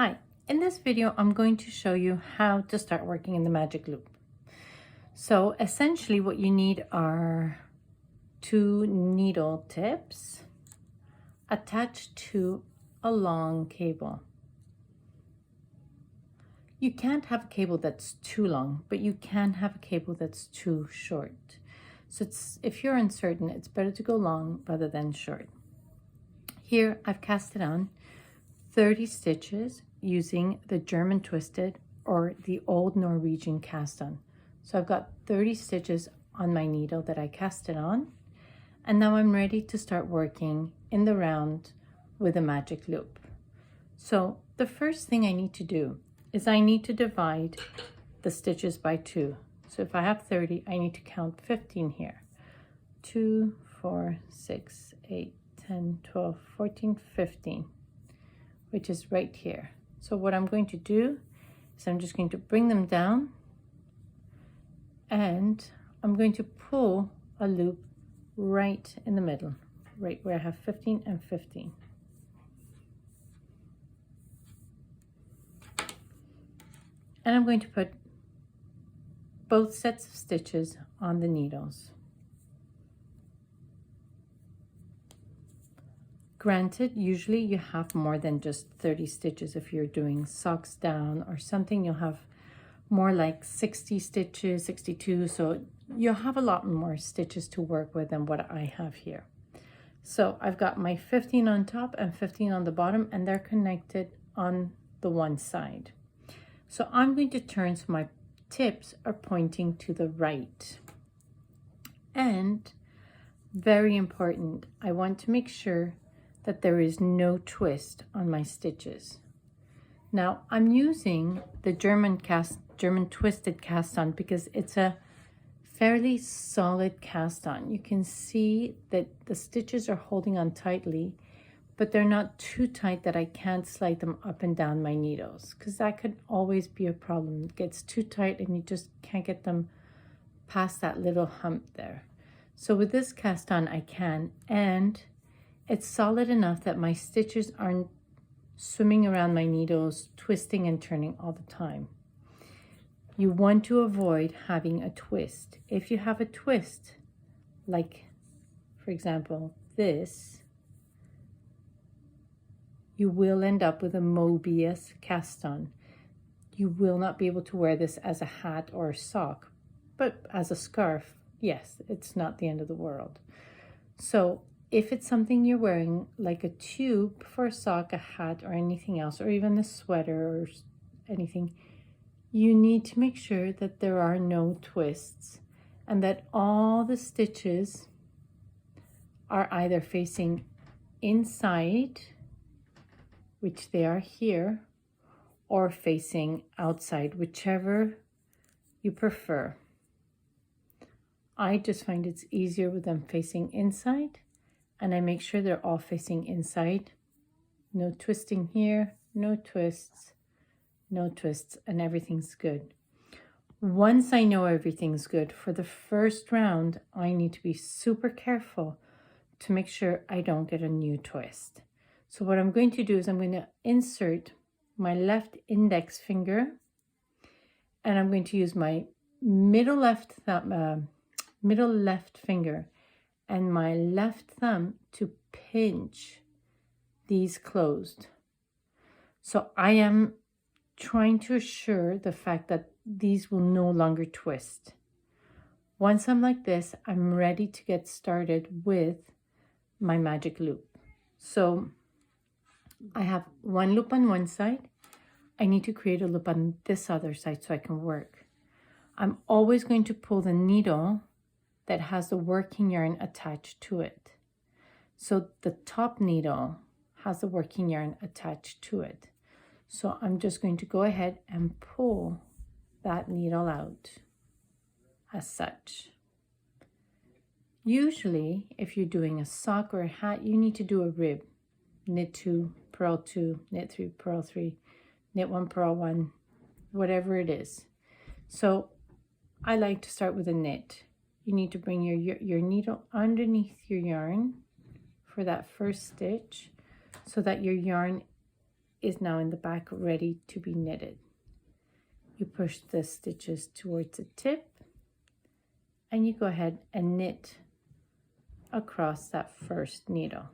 Hi, in this video I'm going to show you how to start working in the magic loop. So essentially what you need are 2 needle tips attached to a long cable. You can't have a cable that's too long, but you can have a cable that's too short. So if you're uncertain, it's better to go long rather than short. Here I've casted on 30 stitches using the German twisted or the old Norwegian cast on. So I've got 30 stitches on my needle that I casted on, and now I'm ready to start working in the round with a magic loop. So the first thing I need to do is I need to divide the stitches by 2. So if I have 30, I need to count 15 here. 2, 4, 6, 8, 10, 12, 14, 15, which is right here. So what I'm going to do is I'm just going to bring them down and I'm going to pull a loop right in the middle, right where I have 15 and 15. And I'm going to put both sets of stitches on the needles. Granted, usually you have more than just 30 stitches. If you're doing socks down or something, you'll have more like 60 stitches, 62. So you'll have a lot more stitches to work with than what I have here. So I've got my 15 on top and 15 on the bottom, and they're connected on the one side. So I'm going to turn so my tips are pointing to the right. And very important, I want to make sure that there is no twist on my stitches. Now I'm using the German twisted cast on because it's a fairly solid cast on. You can see that the stitches are holding on tightly, but they're not too tight that I can't slide them up and down my needles, because that could always be a problem. It gets too tight and you just can't get them past that little hump there. So with this cast on I can, and it's solid enough that my stitches aren't swimming around my needles, twisting and turning all the time. You want to avoid having a twist. If you have a twist, like for example this, you will end up with a Mobius cast on. You will not be able to wear this as a hat or a sock, but as a scarf, yes, it's not the end of the world. So if it's something you're wearing, like a tube for a sock, a hat, or anything else, or even a sweater or anything, you need to make sure that there are no twists and that all the stitches are either facing inside, which they are here, or facing outside, whichever you prefer. I just find it's easier with them facing inside, and I make sure they're all facing inside. No twisting here, no twists, and everything's good. Once I know everything's good, for the first round, I need to be super careful to make sure I don't get a new twist. So what I'm going to do is I'm going to insert my left index finger, and I'm going to use my middle left finger and my left thumb to pinch these closed. So I am trying to assure the fact that these will no longer twist. Once I'm like this, I'm ready to get started with my magic loop. So I have one loop on one side. I need to create a loop on this other side so I can work. I'm always going to pull the needle that has the working yarn attached to it. So the top needle has the working yarn attached to it. So I'm just going to go ahead and pull that needle out as such. Usually, if you're doing a sock or a hat, you need to do a rib. Knit 2, purl 2, knit 3, purl 3, knit 1, purl 1, whatever it is. So I like to start with a knit. You need to bring your needle underneath your yarn for that first stitch so that your yarn is now in the back ready to be knitted. You push the stitches towards the tip and you go ahead and knit across that first needle.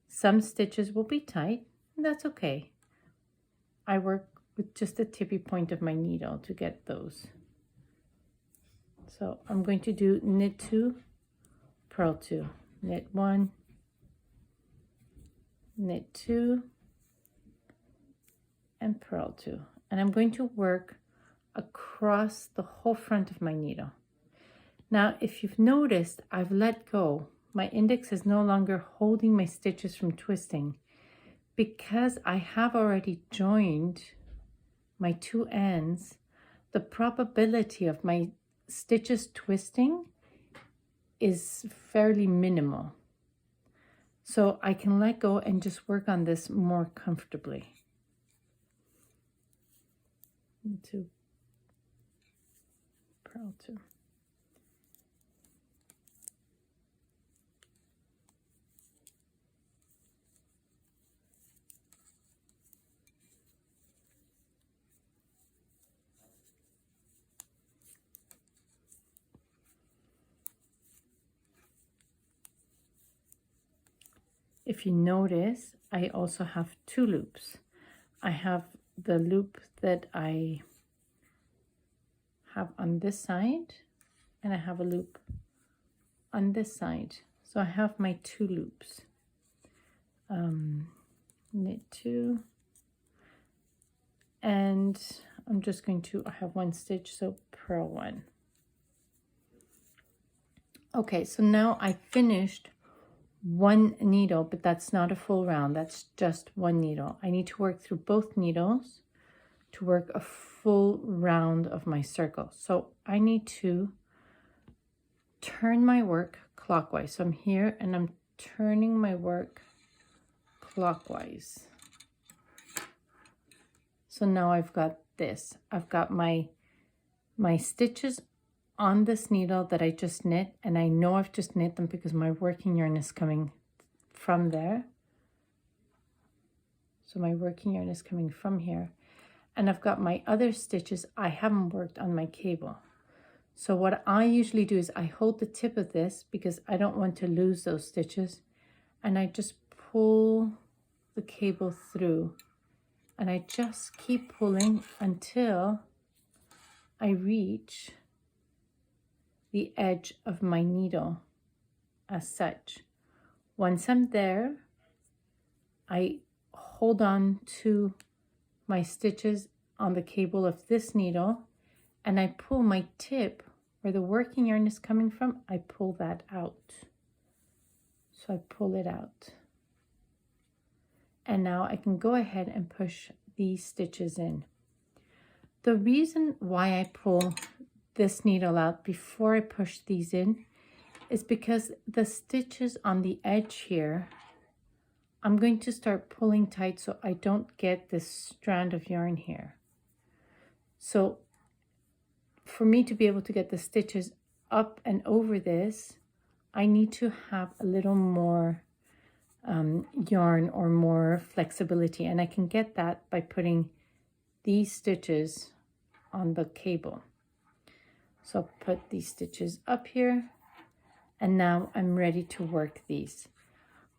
Some stitches will be tight, and that's okay. I work with just the tippy point of my needle to get those. So I'm going to do knit 2, purl 2, knit 1, knit 2, and purl 2. And I'm going to work across the whole front of my needle. Now, if you've noticed, I've let go. My index is no longer holding my stitches from twisting because I have already joined my 2 ends. The probability of my stitches twisting is fairly minimal. So I can let go and just work on this more comfortably. 2, purl 2. If you notice, I also have 2 loops. I have the loop that I have on this side, and I have a loop on this side. So I have my 2 loops. Knit 2, and I'm just going to, I have 1 stitch, so purl 1. Okay, so now I finished 1 needle, but that's not a full round, that's just 1 needle. I need to work through both needles to work a full round of my circle. So I need to turn my work clockwise. So I'm here and I'm turning my work clockwise. So now I've got this. I've got my stitches on this needle that I just knit, and I know I've just knit them because my working yarn is coming from there. So my working yarn is coming from here, and I've got my other stitches I haven't worked on my cable. So what I usually do is I hold the tip of this because I don't want to lose those stitches, and I just pull the cable through, and I just keep pulling until I reach the edge of my needle as such. Once I'm there, I hold on to my stitches on the cable of this needle and I pull my tip where the working yarn is coming from, I pull that out. So I pull it out. And now I can go ahead and push these stitches in. The reason why I pull this needle out before I push these in is because the stitches on the edge here, I'm going to start pulling tight so I don't get this strand of yarn here. So for me to be able to get the stitches up and over this, I need to have a little more yarn or more flexibility, and I can get that by putting these stitches on the cable. So I'll put these stitches up here, and now I'm ready to work these.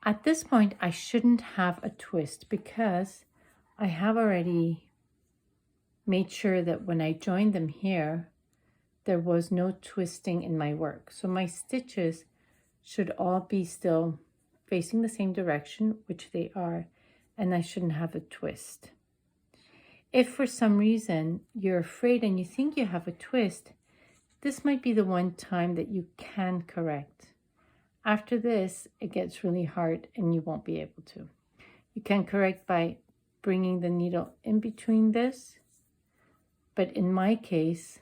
At this point, I shouldn't have a twist because I have already made sure that when I joined them here, there was no twisting in my work. So my stitches should all be still facing the same direction, which they are, and I shouldn't have a twist. If for some reason you're afraid and you think you have a twist, this might be the one time that you can correct. After this, it gets really hard and you won't be able to. You can correct by bringing the needle in between this, but in my case,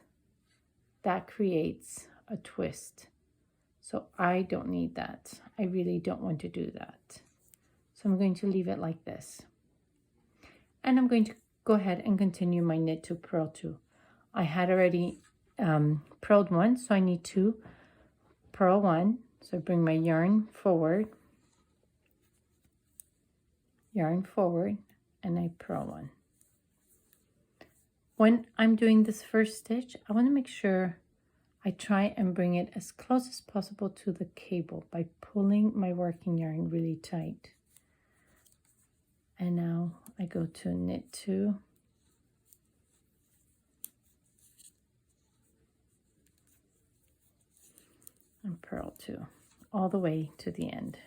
that creates a twist. So I don't need that. I really don't want to do that. So I'm going to leave it like this. And I'm going to go ahead and continue my knit 2, purl 2. I had already purled 1, so I need to purl 1. So I bring my yarn forward, yarn forward, and I purl one. When I'm doing this first stitch, I want to make sure I try and bring it as close as possible to the cable by pulling my working yarn really tight. And now I go to knit 2, and purl 2 all the way to the end.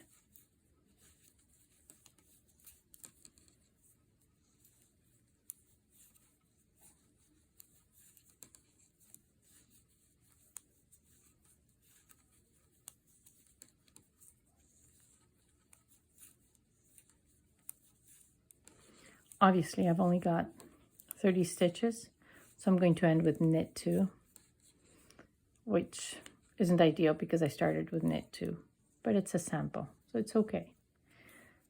Obviously, I've only got 30 stitches, so I'm going to end with knit 2, which isn't ideal because I started with knit 2, but it's a sample, so it's okay.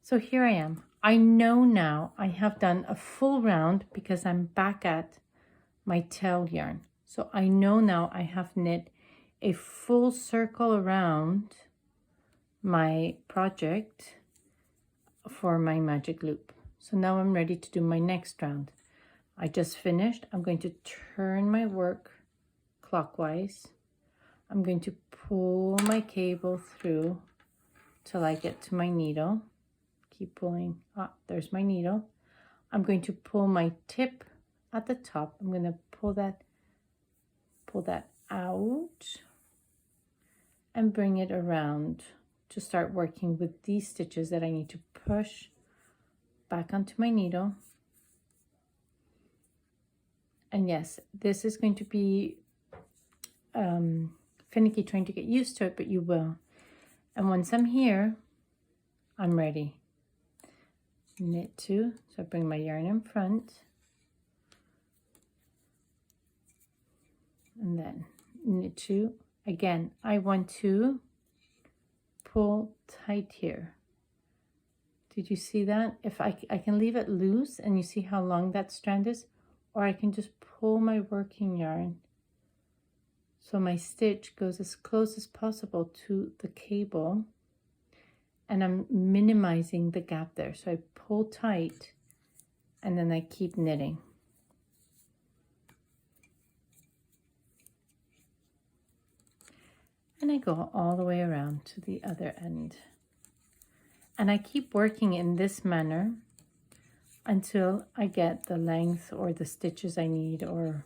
So here I am. I know now I have done a full round because I'm back at my tail yarn. So I know now I have knit a full circle around my project for my magic loop. So now I'm ready to do my next round. I just finished. I'm going to turn my work clockwise. I'm going to pull my cable through till I get to my needle. Keep pulling. Ah, there's my needle. I'm going to pull my tip at the top. I'm going to pull that out and bring it around to start working with these stitches that I need to push back onto my needle. And yes, this is going to be finicky trying to get used to it, but you will. And once I'm here, I'm ready. Knit 2, so I bring my yarn in front, and then knit 2. Again, I want to pull tight here. Did you see that? If I can leave it loose and you see how long that strand is, or I can just pull my working yarn so my stitch goes as close as possible to the cable, and I'm minimizing the gap there. So I pull tight and then I keep knitting. And I go all the way around to the other end. And I keep working in this manner until I get the length or the stitches I need, or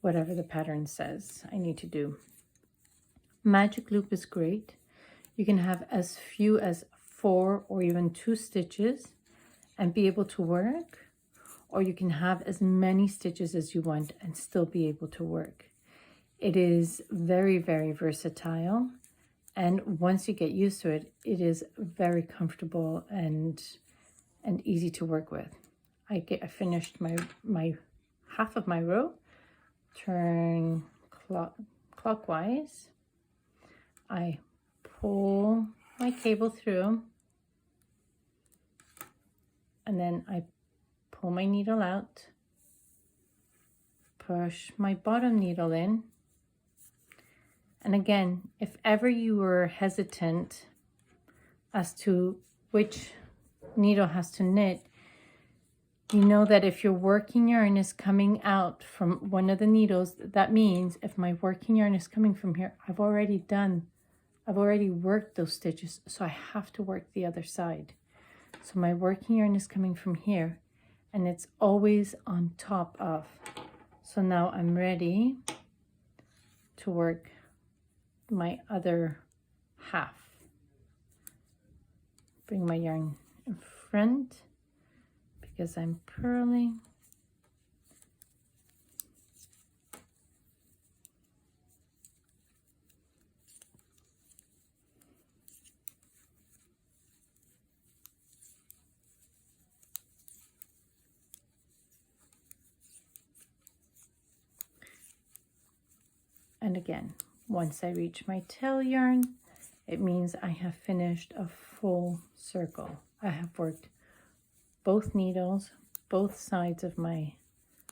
whatever the pattern says I need to do. Magic loop is great. You can have as few as 4 or even 2 stitches and be able to work, or you can have as many stitches as you want and still be able to work. It is very, very versatile, and once you get used to it, it is very comfortable and easy to work with. I finished my half of my row. Turn clockwise. I pull my cable through, and then I pull my needle out, push my bottom needle in. And again, if ever you were hesitant as to which needle has to knit, you know that if your working yarn is coming out from one of the needles, that means if my working yarn is coming from here, I've already worked those stitches, so I have to work the other side. So my working yarn is coming from here, and it's always on top of. So now I'm ready to work my other half. Bring my yarn in front because I'm purling. And again, once I reach my tail yarn, it means I have finished a full circle. I have worked both needles, both sides of my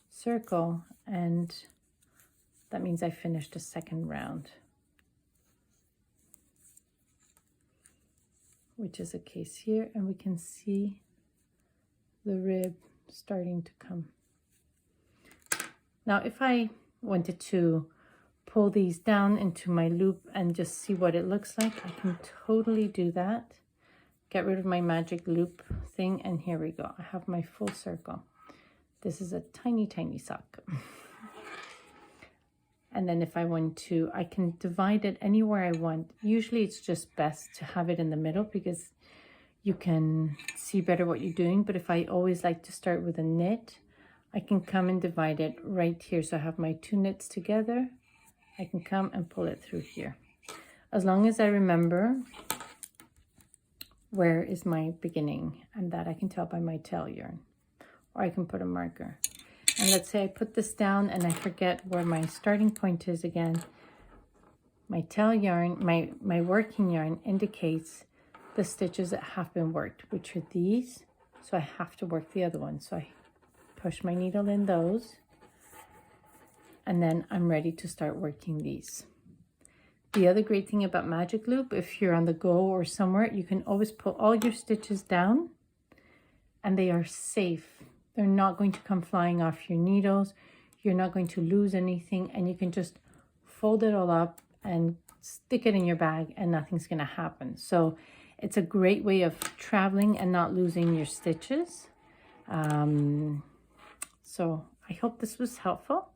circle, and that means I finished a second round, which is the case here. And we can see the rib starting to come. Now, if I wanted to pull these down into my loop and just see what it looks like, I can totally do that. Get rid of my magic loop thing, and here we go. I have my full circle. This is a tiny, tiny sock. And then if I want to, I can divide it anywhere I want. Usually it's just best to have it in the middle because you can see better what you're doing. But if I always like to start with a knit, I can come and divide it right here. So I have my 2 knits together. I can come and pull it through here. As long as I remember where is my beginning, and that I can tell by my tail yarn, or I can put a marker. And let's say I put this down and I forget where my starting point is again. My tail yarn, my working yarn indicates the stitches that have been worked, which are these. So I have to work the other one. So I push my needle in those, and then I'm ready to start working these. The other great thing about magic loop, if you're on the go or somewhere, you can always pull all your stitches down and they are safe. They're not going to come flying off your needles. You're not going to lose anything, and you can just fold it all up and stick it in your bag and nothing's going to happen. So it's a great way of traveling and not losing your stitches. So I hope this was helpful.